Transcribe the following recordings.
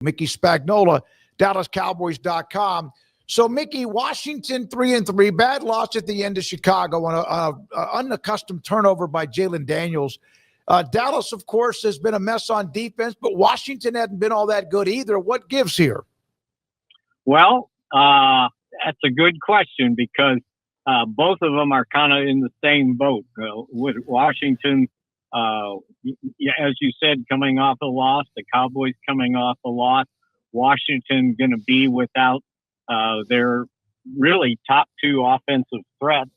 Mickey Spagnola, DallasCowboys.com. So, Mickey, Washington 3-3, bad loss at the end of Chicago on an unaccustomed turnover by Jalen Daniels. Dallas, of course, has been a mess on defense, but Washington hasn't been all that good either. What gives here? Well, that's a good question because both of them are kind of in the same boat. With Washington, as you said, coming off a loss, the Cowboys coming off a loss, Washington going to be without their really top two offensive threats,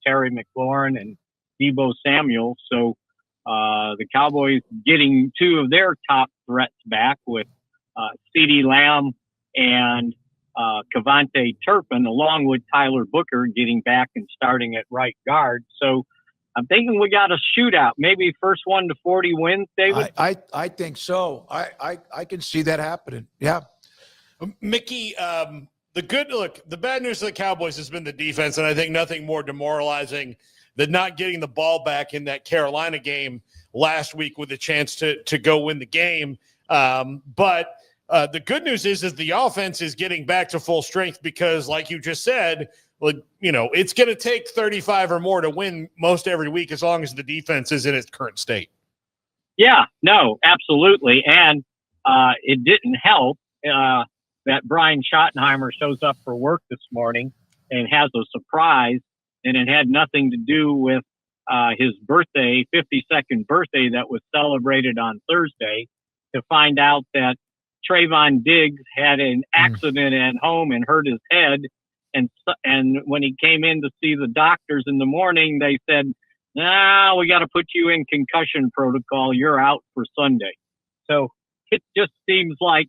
Terry McLaurin and Deebo Samuel. So the Cowboys getting two of their top threats back with CeeDee Lamb and Kevontae Turpin, along with Tyler Booker getting back and starting at right guard. So I'm thinking we got a shootout, maybe first 1 to 40 wins, David. I think so. I can see that happening. Yeah. Mickey, the bad news for the Cowboys has been the defense, and I think nothing more demoralizing than not getting the ball back in that Carolina game last week with a chance to go win the game. But the good news is the offense is getting back to full strength because, like you just said, it's going to take 35 or more to win most every week as long as the defense is in its current state. Yeah, no, absolutely. And it didn't help that Brian Schottenheimer shows up for work this morning and has a surprise, and it had nothing to do with his birthday, 52nd birthday that was celebrated on Thursday, to find out that Travon Diggs had an accident at home and hurt his head. And when he came in to see the doctors in the morning, they said, we got to put you in concussion protocol. You're out for Sunday. So it just seems like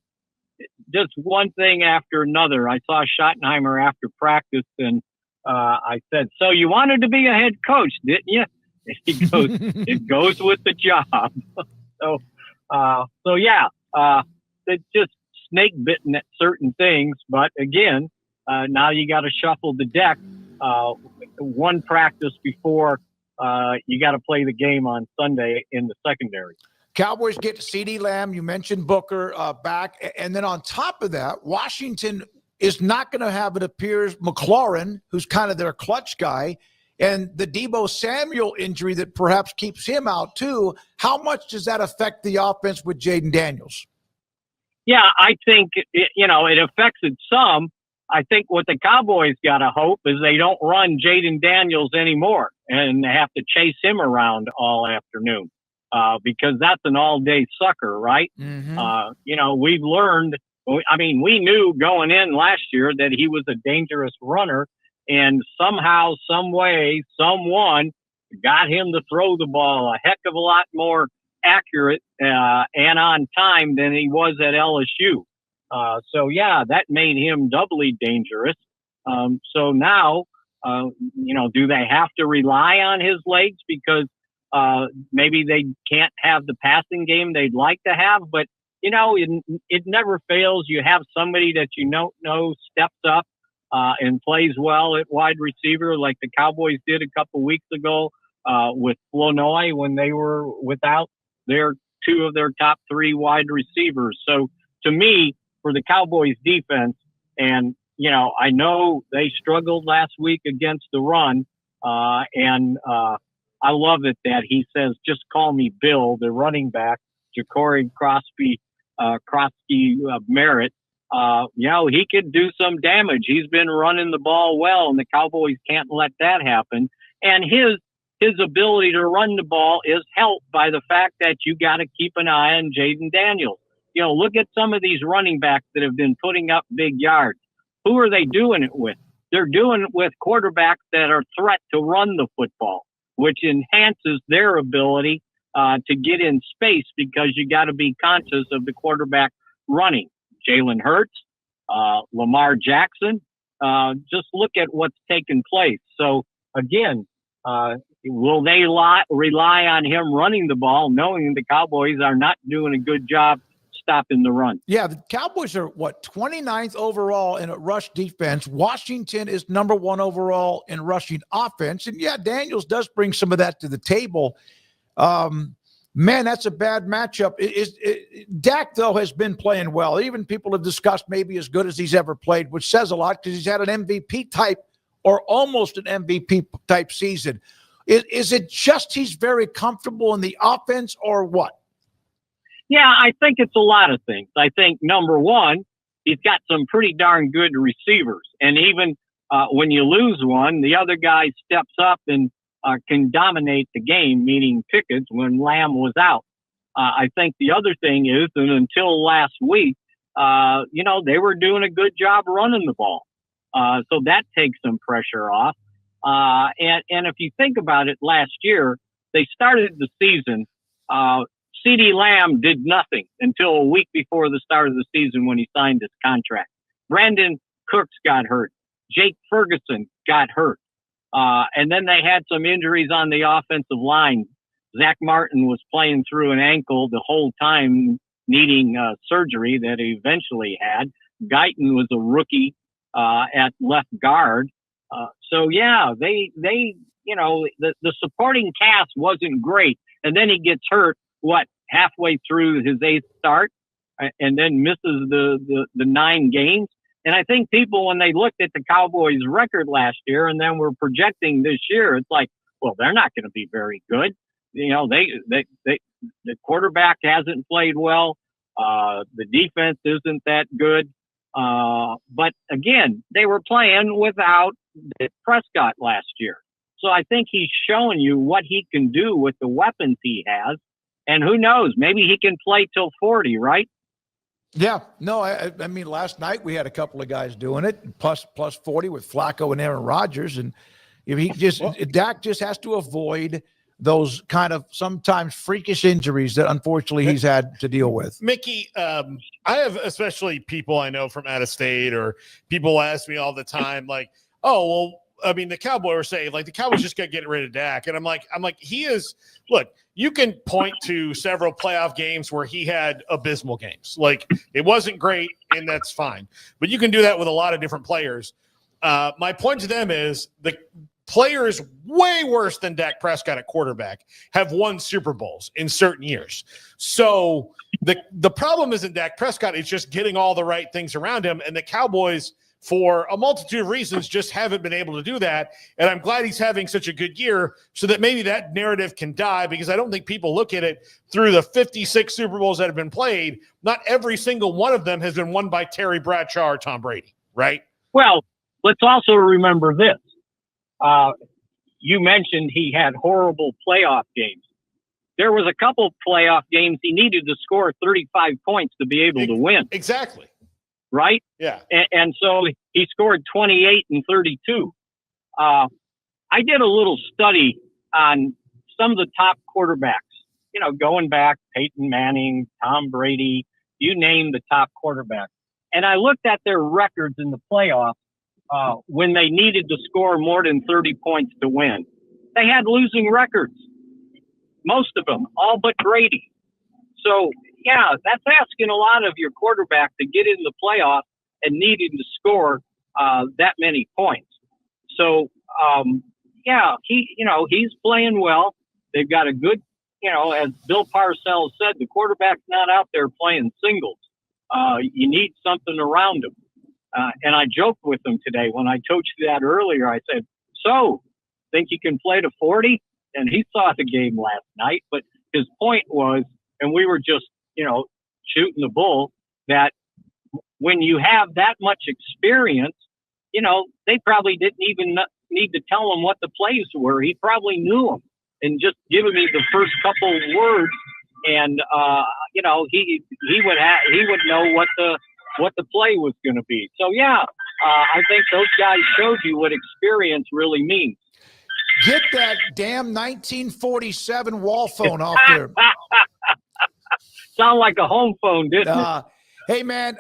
just one thing after another. I saw Schottenheimer after practice, and I said, so you wanted to be a head coach, didn't you? And he goes, it goes with the job. So yeah, it's just snake bitten at certain things. But again, now you got to shuffle the deck one practice before you got to play the game on Sunday in the secondary. Cowboys get CeeDee Lamb. You mentioned Booker back. And then on top of that, Washington is not going to have, it appears, McLaurin, who's kind of their clutch guy, and the Deebo Samuel injury that perhaps keeps him out too. How much does that affect the offense with Jalen Daniels? Yeah, I think, it affects it some. I think what the Cowboys got to hope is they don't run Jalen Daniels anymore and have to chase him around all afternoon. Because that's an all-day sucker, right? Mm-hmm. We've learned, we knew going in last year that he was a dangerous runner, and somehow, some way, someone got him to throw the ball a heck of a lot more accurate and on time than he was at LSU. So, yeah, that made him doubly dangerous. So now, do they have to rely on his legs because maybe they can't have the passing game they'd like to have, but it never fails. You have somebody that know steps up and plays well at wide receiver, like the Cowboys did a couple weeks ago with Flournoy when they were without two of their top three wide receivers. So to me, for the Cowboys defense, and I know they struggled last week against the run, and I love it that he says, just call me Bill, the running back, Ja'Cory Merritt. He could do some damage. He's been running the ball well, and the Cowboys can't let that happen. And his ability to run the ball is helped by the fact that you got to keep an eye on Jalen Daniels. Look at some of these running backs that have been putting up big yards. Who are they doing it with? They're doing it with quarterbacks that are threat to run the football, which enhances their ability to get in space because you got to be conscious of the quarterback running. Jalen Hurts, Lamar Jackson, just look at what's taken place. So, again, will they rely on him running the ball, knowing the Cowboys are not doing a good job stopping the run? Yeah, the Cowboys are, 29th overall in a rush defense. Washington is number 1 overall in rushing offense. And, yeah, Daniels does bring some of that to the table. Man, that's a bad matchup. Dak, though, has been playing well. Even people have discussed maybe as good as he's ever played, which says a lot because he's had an MVP type or almost an MVP type season. Is it just he's very comfortable in the offense or what? Yeah, I think it's a lot of things. I think, number one, he's got some pretty darn good receivers. And even when you lose one, the other guy steps up and can dominate the game, meaning Pickett, when Lamb was out. I think the other thing is, and until last week, they were doing a good job running the ball. So that takes some pressure off. And if you think about it, last year, they started the season, CeeDee Lamb did nothing until a week before the start of the season when he signed his contract. Brandon Cooks got hurt. Jake Ferguson got hurt. And then they had some injuries on the offensive line. Zach Martin was playing through an ankle the whole time, needing surgery that he eventually had. Guyton was a rookie at left guard. So yeah, they the supporting cast wasn't great. And then he gets hurt, halfway through his eighth start, and then misses the 9 games. And I think people, when they looked at the Cowboys' record last year and then were projecting this year, it's like, well, they're not going to be very good. The quarterback hasn't played well. The defense isn't that good. But again, they were playing without Prescott last year. So I think he's showing you what he can do with the weapons he has. And who knows, maybe he can play till 40, right? Yeah, no, I mean, last night we had a couple of guys doing it, plus 40 with Flacco and Aaron Rodgers. And if Dak just has to avoid those kind of sometimes freakish injuries that unfortunately he's had to deal with. Mickey, I have especially people I know from out of state, or people ask me all the time, like, oh, well, I mean, the Cowboys were saying, like, the Cowboys just got to get rid of Dak. And I'm like, he is, look, you can point to several playoff games where he had abysmal games. Like, it wasn't great, and that's fine. But you can do that with a lot of different players. My point to them is the players way worse than Dak Prescott at quarterback have won Super Bowls in certain years. So the problem isn't Dak Prescott. It's just getting all the right things around him. And the Cowboys, for a multitude of reasons, just haven't been able to do that. And I'm glad he's having such a good year so that maybe that narrative can die, because I don't think people look at it through the 56 Super Bowls that have been played. Not every single one of them has been won by Terry Bradshaw or Tom Brady, right? Well, let's also remember this. You mentioned he had horrible playoff games. There was a couple playoff games he needed to score 35 points to be able to win. Exactly. Right? Yeah. And so he scored 28 and 32. I did a little study on some of the top quarterbacks, going back, Peyton Manning, Tom Brady, you name the top quarterbacks. And I looked at their records in the playoffs when they needed to score more than 30 points to win. They had losing records, most of them, all but Brady. So, yeah, that's asking a lot of your quarterback to get in the playoff and needing to score that many points. So, he's playing well. They've got a good, as Bill Parcells said, the quarterback's not out there playing singles. You need something around him. And I joked with him today when I told you that earlier. I said, so, think you can play to 40? And he saw the game last night. But his point was, and we were just, shooting the bull, that when you have that much experience, they probably didn't even need to tell him what the plays were. He probably knew them, and just giving me the first couple words, and he would know what the play was going to be. So yeah, I think those guys showed you what experience really means. Get that damn 1947 wall phone off there. Sound like a home phone, didn't it? Hey, man,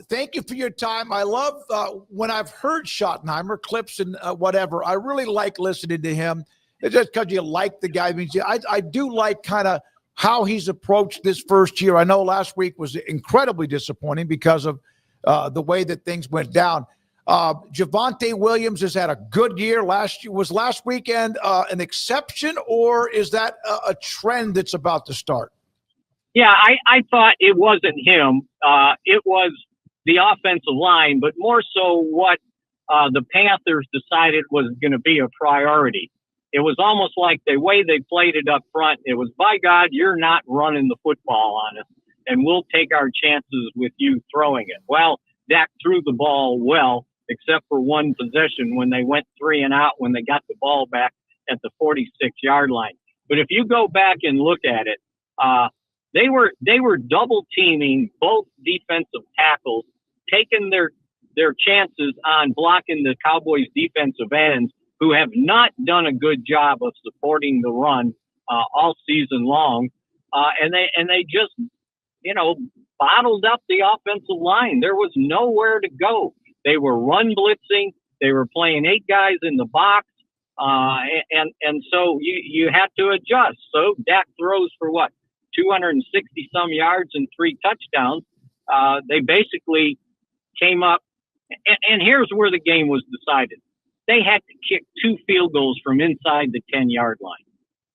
thank you for your time. I love when I've heard Schottenheimer clips and whatever. I really like listening to him. It's just because you like the guy. I mean, I do like kind of how he's approached this first year. I know last week was incredibly disappointing because of the way that things went down. Javonte Williams has had a good year. Was last weekend an exception, or is that a trend that's about to start? Yeah, I thought it wasn't him. It was the offensive line, but more so what the Panthers decided was going to be a priority. It was almost like the way they played it up front. It was, by God, you're not running the football on us, and we'll take our chances with you throwing it. Well, Dak threw the ball well, except for one possession when they went 3 and out when they got the ball back at the 46-yard line. But if you go back and look at it, they were double teaming both defensive tackles, taking their chances on blocking the Cowboys defensive ends, who have not done a good job of supporting the run all season long, and they just bottled up the offensive line. There was nowhere to go. They were run blitzing. They were playing 8 guys in the box, and so you had to adjust. So Dak throws for 260 some yards and 3 touchdowns. They basically came up, and here's where the game was decided. They had to kick 2 field goals from inside the 10-yard line.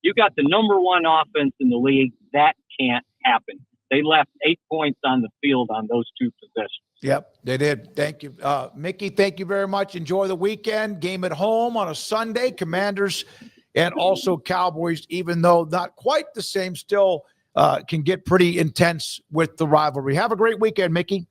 You got the number 1 offense in the league. That can't happen. They left 8 points on the field on those 2 possessions. Yep, they did. Thank you. Mickey, thank you very much. Enjoy the weekend. Game at home on a Sunday. Commanders and also Cowboys, even though not quite the same, still can get pretty intense with the rivalry. Have a great weekend, Mickey.